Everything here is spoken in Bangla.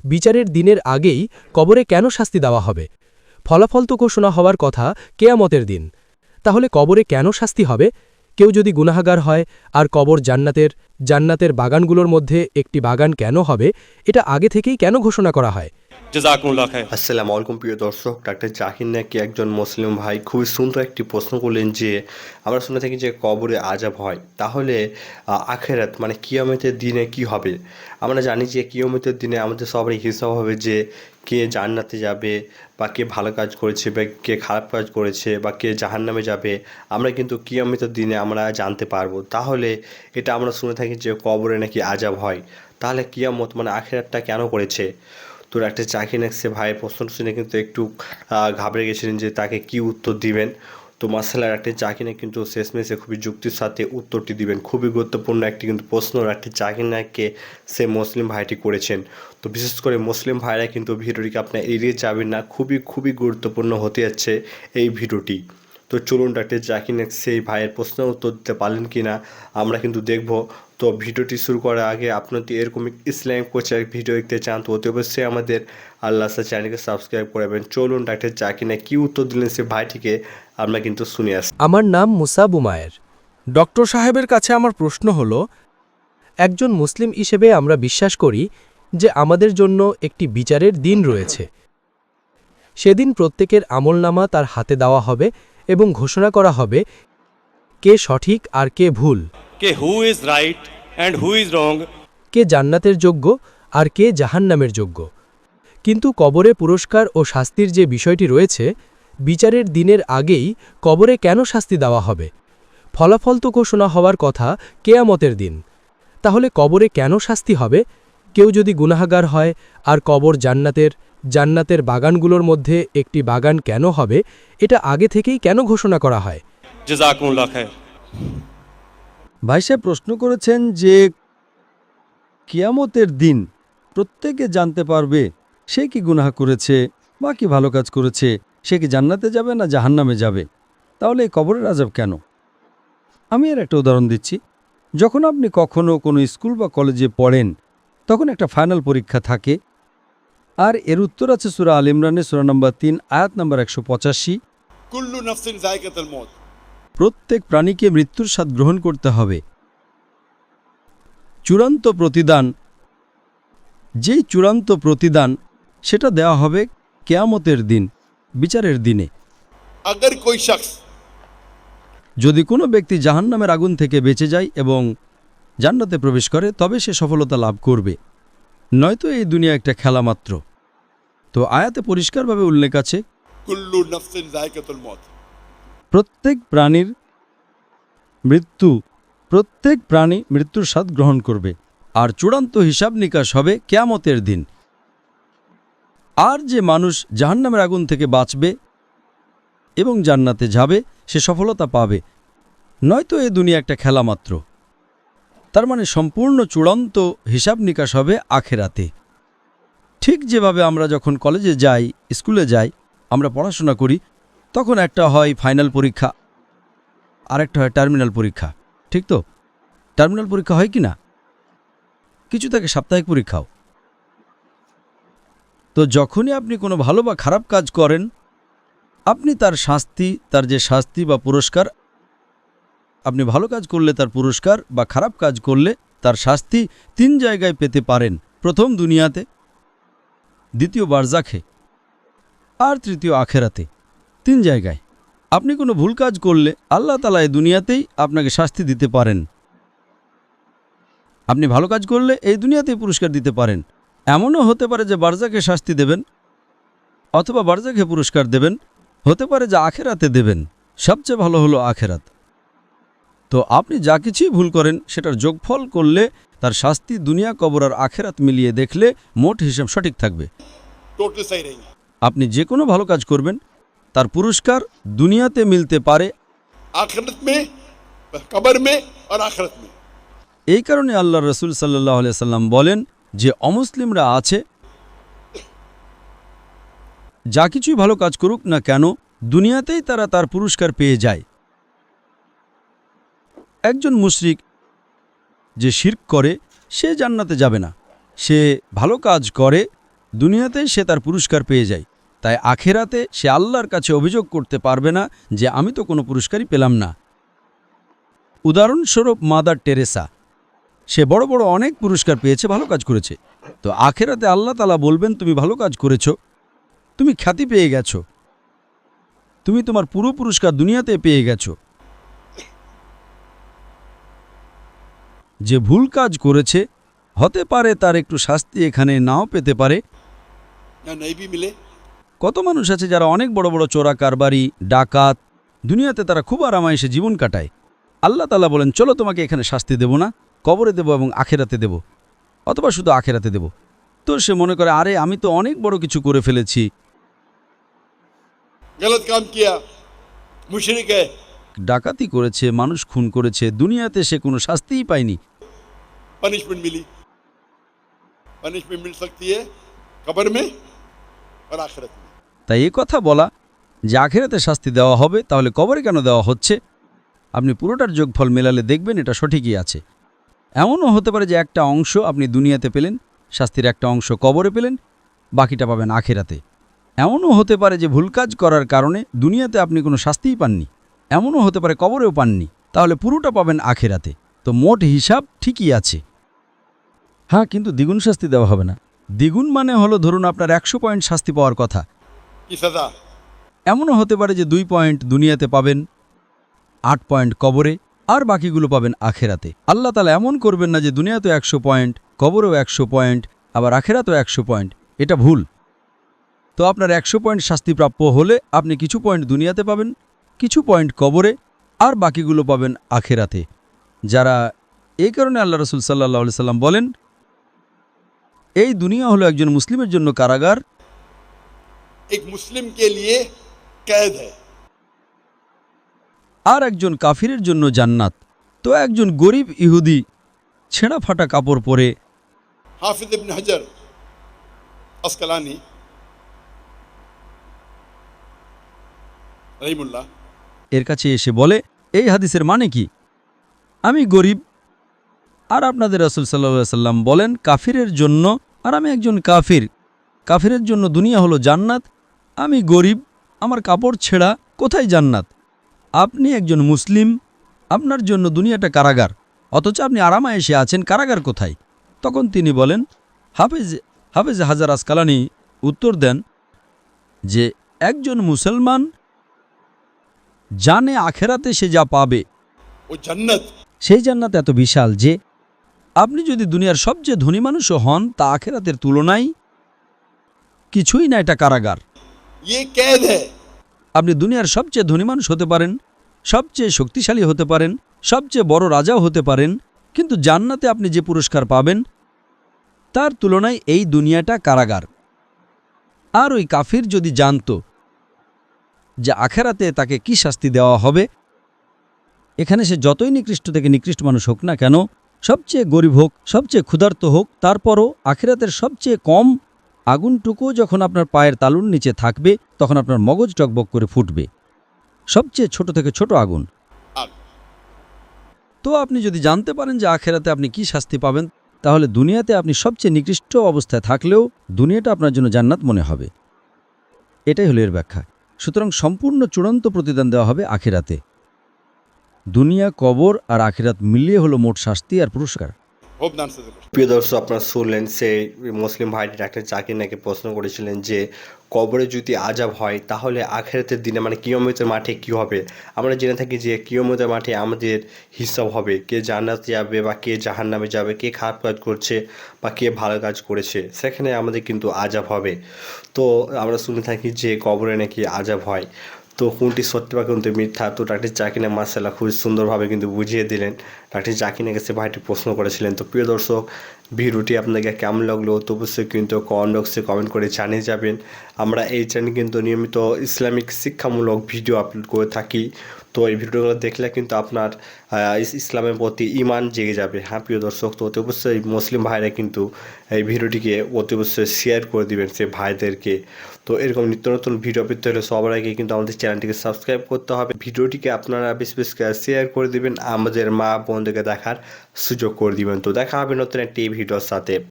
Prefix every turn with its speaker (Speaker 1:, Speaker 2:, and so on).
Speaker 1: বিচারের দিনের আগেই কবরে কেন শাস্তি দেওয়া হবে? ফলাফল তো ঘোষণা হওয়ার কথা কেয়ামতের দিন। তাহলে কবরে কেন শাস্তি হবে? কেউ যদি গুনাহগার হয় আর কবর জান্নাতের বাগানগুলোর মধ্যে একটি বাগান কেন হবে, এটা আগে থেকেই কেন ঘোষণা করা হয়?
Speaker 2: জাযাকুমুল্লাহ খাইর।
Speaker 3: আসসালামু আলাইকুম প্রিয় দর্শক, ডাক্তার জাকির নাকি একজন মুসলিম ভাই খুবই সুন্দর একটি প্রশ্ন করলেন যে আমরা শুনে থাকি যে কবরে আযাব হয়, তাহলে আখেরাত মানে কিয়ামতের দিনে কি হবে? আমরা জানি যে কিয়ামতের দিনে আমাদের সবারই হিসাব হবে যে কে জান্নাতে যাবে বা কে ভালো কাজ করেছে বা কে খারাপ কাজ করেছে বা কে জাহান্নামে যাবে, আমরা কিন্তু কিয়ামতের দিনে আমরা জানতে পারবো। তাহলে এটা আমরা শুনে থাকি যে কবরে নাকি আযাব হয়, তাহলে কিয়ামত মানে আখেরাতটা কেন করেছে? তো একটা চাকরি নেক্সে ভাইয়ের প্রশ্ন শুনে কিন্তু একটু ঘাবড়ে গেছিলেন যে তাকে কি উত্তর দিবেন। তো মার্শাল্লাহ একটা চাকরি কিন্তু শেষমেশে খুবই যুক্তির সাথে উত্তরটি দিবেন। খুবই গুরুত্বপূর্ণ একটি কিন্তু প্রশ্ন একটি চাকরি নায়ককে সে মুসলিম ভাইটি করেছেন। তো বিশেষ করে মুসলিম ভাইরা কিন্তু ভিডিওটিকে আপনার এড়িয়ে যাবেন না, খুবই খুবই গুরুত্বপূর্ণ হতে যাচ্ছে এই ভিডিওটি। তো চলুন ডাক্তার জাকির নায়ক সেই ভাইয়ের প্রশ্নের উত্তর দিতে পারলেন কি না আমরা কিন্তু দেখব। তো ভিডিওটি শুরু করার আগে আপনি যদি এরকম ইসলামিক কোচের ভিডিও দেখতে চান তো অতি অবশ্যই আমাদের আল্লাহ চ্যানেলকে সাবস্ক্রাইব করবেন। চলুন ডাক্তার জাকির নায়ক কী উত্তর দিলেন সে ভাইটিকে আমরা কিন্তু শুনে আসি।
Speaker 1: আমার নাম মুসা বুমায়ের। ডক্টর সাহেবের কাছে আমার প্রশ্ন হল, একজন মুসলিম হিসেবে আমরা বিশ্বাস করি যে আমাদের জন্য একটি বিচারের দিন রয়েছে। সেদিন প্রত্যেকের আমলনামা তার হাতে দেওয়া হবে এবং ঘোষণা করা হবে কে সঠিক আর কে ভুল,
Speaker 2: কে who is right and who is wrong.
Speaker 1: কে জান্নাতের যোগ্য আর কে জাহান্নামের যোগ্য। কিন্তু কবরে পুরস্কার ও শাস্তির যে বিষয়টি রয়েছে, বিচারের দিনের আগেই কবরে কেন শাস্তি দেওয়া হবে? ফলাফল তো ঘোষণা হওয়ার কথা কেয়ামতের দিন। তাহলে কবরে কেন শাস্তি হবে? কেউ যদি গুনাহগার হয় আর কবর জান্নাতের বাগানগুলোর মধ্যে একটি বাগান কেন হবে, এটা আগে থেকেই কেন ঘোষণা করা হয়?
Speaker 2: জাযাকুমুল্লাহ খাইর।
Speaker 4: ভাই সাহেব প্রশ্ন করেছেন যে কিয়ামতের দিন প্রত্যেকে জানতে পারবে সে কি গুনাহ করেছে বা কি ভালো কাজ করেছে, সে কি জান্নাতে যাবে না জাহান্নামে যাবে। তাহলে এই কবরের আযাব কেন? আমি এর একটা উদাহরণ দিচ্ছি। যখন আপনি কখনো কোনো স্কুল বা কলেজে পড়েন তখন একটা ফাইনাল পরীক্ষা থাকে, আর এর উত্তর আছে সূরা আল ইমরানের সূরা নম্বর 3 আয়াত নম্বর 185।
Speaker 5: কুল্লু নাফসিন যায়কাতুল মউত।
Speaker 4: প্রত্যেক প্রাণীকে মৃত্যুর স্বাদ গ্রহণ করতে হবে। চূড়ান্ত প্রতিদান, যেই চূড়ান্ত প্রতিদান সেটা দেওয়া হবে কিয়ামতের দিন, বিচারের দিনে।
Speaker 5: अगर कोई शख्स
Speaker 4: যদি কোনো ব্যক্তি জাহান্নামের আগুন থেকে বেঁচে যায় এবং জান্নাতে প্রবেশ করে তবে সে সফলতা লাভ করবে, নয়তো এই দুনিয়া একটা খেলা মাত্র। তো আয়াতে পরিষ্কারভাবে উল্লেখ আছে
Speaker 5: कुल्लू नफ्सिन जायकातुल मौत।
Speaker 4: প্রত্যেক প্রাণী মৃত্যুর স্বাদ গ্রহণ করবে, আর চূড়ান্ত হিসাব নিকাশ হবে কিয়ামতের দিন। আর যে মানুষ জাহান্নামের আগুন থেকে বাঁচবে এবং জান্নাতে যাবে সে সফলতা পাবে, নয়তো এই দুনিয়া একটা খেলা মাত্র। তার মানে সম্পূর্ণ চূড়ান্ত হিসাব নিকাশ হবে আখেরাতে। ঠিক যেভাবে আমরা যখন কলেজে যাই, স্কুলে যাই, আমরা পড়াশোনা করি, তখন একটা হয় ফাইনাল পরীক্ষা আর একটা হয় টার্মিনাল পরীক্ষা। ঠিক তো? টার্মিনাল পরীক্ষা হয় কি না? কিছু থাকে সাপ্তাহিক পরীক্ষাও। তো যখনই আপনি কোনো ভালো বা খারাপ কাজ করেন, আপনি তার যে শাস্তি বা পুরস্কার, আপনি ভালো কাজ করলে তার পুরস্কার বা খারাপ কাজ করলে তার শাস্তি 3 জায়গায় পেতে পারেন। প্রথম দুনিয়াতে, দ্বিতীয় বারজাখে, আর তৃতীয় আখেরাতে। 3 জায়গায়। আপনি কোনো ভুল কাজ করলে আল্লাহ তাআলা এই দুনিয়াতেই আপনাকে শাস্তি দিতে পারেন। আপনি ভালো কাজ করলে এই দুনিয়াতেই পুরস্কার দিতে পারেন। এমনও হতে পারে যে বারজাখে শাস্তি দেবেন, অথবা বারজাখে পুরস্কার দেবেন, হতে পারে যে আখেরাতে দেবেন। সবচেয়ে ভালো হলো আখেরাত। তো আপনি যা কিছুই ভুল করেন সেটার যোগফল করলে তার শাস্তি দুনিয়া, কবর আর আখেরাত মিলিয়ে দেখলে মোট হিসাব সঠিক থাকবে।
Speaker 5: टोटल सही रहेंगे।
Speaker 4: আপনি যে কোনো ভালো কাজ করবেন তার পুরস্কার দুনিয়াতে মিলতে পারে,
Speaker 5: आखिरत में, कब्र में और आखिरत में।
Speaker 4: এই কারণে আল্লাহ রসুল সাল্লাল্লাহু আলাইহি সাল্লাম বলেন যে অমুসলিমরা আছে, যা কিছুই ভালো কাজ করুক না কেন দুনিয়াতেই তারা তার পুরস্কার পেয়ে যায়। একজন মুশরিক যে শিরক করে সে জান্নাতে যাবে না। সে ভালো কাজ করে দুনিয়াতে সে তার পুরস্কার পেয়ে যায়, তাই আখেরাতে সে আল্লাহর কাছে অভিযোগ করতে পারবে না যে আমি তো কোনো পুরস্কারই পেলাম না। উদাহরণস্বরূপ মাদার টেরেসা, সে বড় বড় অনেক পুরস্কার পেয়েছে, ভালো কাজ করেছে। তো আখেরাতে আল্লাহ তাআলা বলবেন তুমি ভালো কাজ করেছ, তুমি খ্যাতি পেয়ে গেছো, তুমি তোমার পুরো পুরস্কার দুনিয়াতে পেয়ে গেছো। যে ভুল কাজ করেছে হতে পারে তার একটু শাস্তি এখানে নাও পেতে পারে।
Speaker 5: या नहीं भी मिले।
Speaker 4: কত মানুষ আছে যারা অনেক বড় বড় চোরা কারবারি, ডাকাত, দুনিয়াতে তারা খুব আরামায়েশে জীবন কাটায়। আল্লাহ তাআলা বলেন চলো তোমাকে এখানে শাস্তি দেব না, কবরে দেব এবং আখেরাতে দেব, অথবা শুধু আখেরাতে দেব। তো সে মনে করে আরে আমি তো অনেক বড় কিছু করে ফেলেছি,
Speaker 5: गलत काम किया, मुशरिक है,
Speaker 4: ডাকাতি করেছে, মানুষ খুন করেছে, দুনিয়াতে সে কোনো শাস্তিই পায়নি।
Speaker 5: पनिशमेंट मिली। पनिशमेंट मिल सकती है कब्र में और आखिरत में।
Speaker 4: তাই এ কথা বলা যে আখেরাতে শাস্তি দেওয়া হবে, তাহলে কবরে কেন দেওয়া হচ্ছে, আপনি পুরোটার যোগফল মেলালে দেখবেন এটা সঠিকই আছে। এমনও হতে পারে যে একটা অংশ আপনি দুনিয়াতে পেলেন, শাস্তির একটা অংশ কবরে পেলেন, বাকিটা পাবেন আখেরাতে। এমনও হতে পারে যে ভুল কাজ করার কারণে দুনিয়াতে আপনি কোনো শাস্তিই পাননি, এমনও হতে পারে কবরেও পাননি, তাহলে পুরোটা পাবেন আখেরাতে। তো মোট হিসাব ঠিকই আছে। হ্যাঁ, কিন্তু দ্বিগুণ শাস্তি দেওয়া হবে না। দ্বিগুণ মানে হলো ধরুন আপনার 100 পয়েন্ট শাস্তি পাওয়ার কথা,
Speaker 5: की सजा।
Speaker 4: এমনও হতে পারে যে 2 পয়েন্ট দুনিয়াতে পাবেন, 8 পয়েন্ট কবরে, আর বাকিগুলো পাবেন আখেরাতে। আল্লাহ তাআলা এমন করবেন না যে দুনিয়াতেও 100 পয়েন্ট, কবরেও 100 পয়েন্ট, আবার আখেরাতেও 100 পয়েন্ট, এটা ভুল। তো আপনার 100 পয়েন্ট শাস্তি প্রাপ্য হলে আপনি কিছু পয়েন্ট দুনিয়াতে পাবেন, কিছু পয়েন্ট কবরে, আর বাকিগুলো পাবেন আখেরাতে। যারা এই কারণে আল্লাহ রাসূল সাল্লাল্লাহু আলাইহি সাল্লাম বলেন এই দুনিয়া হলো একজন মুসলিমের জন্য কারাগার,
Speaker 5: एक मुस्लिम के लिए कैद है।
Speaker 4: আর একজন কাফিরের জন্য জান্নাত। তো একজন গরিব ইহুদি ছেঁড়া ফাটা কাপড় পরে
Speaker 5: हाफिज इब्न हजर अस्कलानी रहीमुल्लाह
Speaker 4: এর কাছে এসে বলে এই হাদিসের মানে কি, আমি গরিব, আর আপনাদের রাসূল সাল্লাল্লাহু আলাইহি সাল্লাম বলেন কাফিরের জন্য, আর আমি একজন কাফির, কাফিরের জন্য দুনিয়া হলো জান্নাত, আমি গরিব, আমার কাপড় ছেঁড়া, কোথায় জান্নাত? আপনি একজন মুসলিম, আপনার জন্য দুনিয়াটা কারাগার, অথচ আপনি আরামায়েশে আছেন, কারাগার কোথায়? তখন তিনি বলেন হাফেজ হাজার আসকালানি উত্তর দেন যে একজন মুসলমান জানে আখেরাতে সে যা পাবে,
Speaker 5: वो जन्नत
Speaker 4: সেই জান্নাত এত বিশাল যে আপনি যদি দুনিয়ার সবচেয়ে ধনী মানুষও হন তা আখেরাতের তুলনায় কিছুই না, এটা কারাগার।
Speaker 5: ये कैद है।
Speaker 4: আপনি দুনিয়ার সবচেয়ে ধনী মানুষ হতে পারেন, সবচেয়ে শক্তিশালী হতে পারেন, সবচেয়ে বড় রাজাও হতে পারেন, কিন্তু জান্নাতে আপনি যে পুরস্কার পাবেন তার তুলনায় এই দুনিয়াটা কারাগার। আর ওই কাফির যদি জানতো যে আখেরাতে তাকে কি শাস্তি দেওয়া হবে, এখানে সে যতই নিকৃষ্ট থেকে নিকৃষ্ট মানুষ হোক না কেন, সবচেয়ে গরিব হোক, সবচেয়ে ক্ষুধার্ত হোক, তারপরও আখিরাতের সবচেয়ে কম আগুনটুকু যখন আপনার পায়ের তালুর নিচে থাকবে তখন আপনার মগজ টকবক করে ফুটবে, সবচেয়ে ছোট থেকে ছোট আগুন।
Speaker 5: आग।
Speaker 4: তো আপনি যদি জানতে পারেন যে আখেরাতে আপনি কি শাস্তি পাবেন, তাহলে দুনিয়াতে আপনি সবচেয়ে নিকৃষ্ট অবস্থায় থাকলেও দুনিয়াটা আপনার জন্য জান্নাত মনে হবে। এটাই হলো এর ব্যাখ্যা। সুতরাং সম্পূর্ণ চূড়ান্ত প্রতিদান দেওয়া হবে আখিরাতে। দুনিয়া, কবর আর আখিরাত মিলিয়ে হলো মোট শাস্তি আর পুরস্কার।
Speaker 5: होप नाम से जरूर।
Speaker 3: প্রিয় দর্শক, আপনারা শুনলেন সেই মুসলিম ভাইটি ডাক্তার জাকির নাকি প্রশ্ন করেছিলেন যে কবরে যদি আযাব হয় তাহলে আখিরাতের দিনে মানে কিয়ামতের মাঠে কি হবে। আমরা জেনে থাকি যে কিয়ামতের মাঠে আমাদের হিসাব হবে, কে জান্নাতে যাবে বা কে জাহান্নামে যাবে, কে খারাপ কাজ করছে বা কে ভালো কাজ করেছে, সেখানে আমাদের কিন্তু আযাব হবে। তো আমরা শুনে থাকি যে কবরে নাকি আযাব হয়। তো কোনটি সত্যি বা কোনটি মিথ্যা, তো ডাক্তার জাকির নাক মাশাআল্লাহ খুবই সুন্দরভাবে কিন্তু বুঝিয়ে দিলেন। ডাক্তার জাকির নাকের কাছে ভাইটি প্রশ্ন করেছিলেন। তো প্রিয় দর্শক, ভিডিওটি আপনাকে কেমন লাগলো তো অবশ্যই কিন্তু কমেন্ট বক্সে কমেন্ট করে জানিয়ে যাবেন। আমরা এই চ্যানেলে কিন্তু নিয়মিত ইসলামিক শিক্ষামূলক ভিডিও আপলোড করে থাকি। তো এই ভিডিওগুলো দেখলে কিন্তু আপনার ইসলামের প্রতি ঈমান জেগে যাবে। হ্যাঁ প্রিয় দর্শক, তো অতি অবশ্যই মুসলিম ভাইরা কিন্তু এই ভিডিওটিকে অতি অবশ্যই শেয়ার করে দিবেন সে ভাইদেরকে। তো এরকম নিত্য নতুন ভিডিও পেতে হলে সবার আগে কিন্তু আমাদের চ্যানেলটিকে সাবস্ক্রাইব করতে হবে। ভিডিওটিকে আপনারা বেশি বেশি শেয়ার করে দিবেন, আমাদের মা বোনদেরকে দেখার সুযোগ করে দিবেন। তো দেখা হবে নতুন একটি ভিডিওর সাথে।